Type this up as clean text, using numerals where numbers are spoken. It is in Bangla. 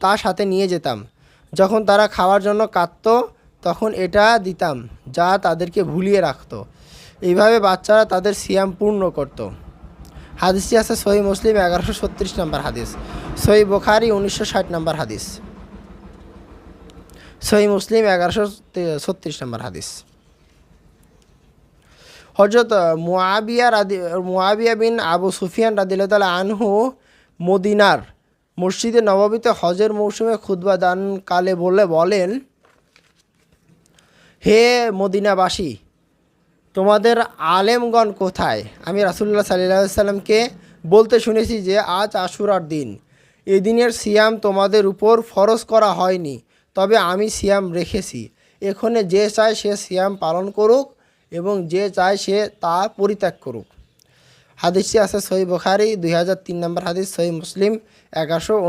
তা সাথে নিয়ে যেতাম। যখন তারা খাওয়ার জন্য কাঁদত তখন এটা দিতাম, যা তাদেরকে ভুলিয়ে রাখত। এইভাবে বাচ্চারা তাদের সিয়াম পূর্ণ করত। হাদিসটি আছে সহিহ মুসলিম 1136 নম্বর হাদিস, সহিহ বুখারী 1960 নম্বর হাদিস, সহিহ মুসলিম 1136 নম্বর হাদিস। হযরত মুআবিয়া বিন আবু সুফিয়ান রাদিয়াল্লাহু তাআলা আনহু মদিনার মসজিদে নববীতে হজের মৌসুমে খুতবা দানকালে বলেন, হে মদিনাবাসী, তোমাদের আলেমগণ কোথায়? আমি রাসূলুল্লাহ সাল্লাল্লাহু আলাইহি ওয়াসাল্লামকে বলতে শুনেছি যে আজ আশুরার দিন। এই দিনের সিয়াম তোমাদের উপর ফরজ করা হয়নি, তবে আমি সিয়াম রেখেছি। এখানে যে চায় সে সিয়াম পালন করুক এবং যে চায় সে তা পরিত্যাগ করুক। হাদিসটি আছে সহিহ বুখারী 2003 নম্বর হাদিস, সহিহ মুসলিম 1129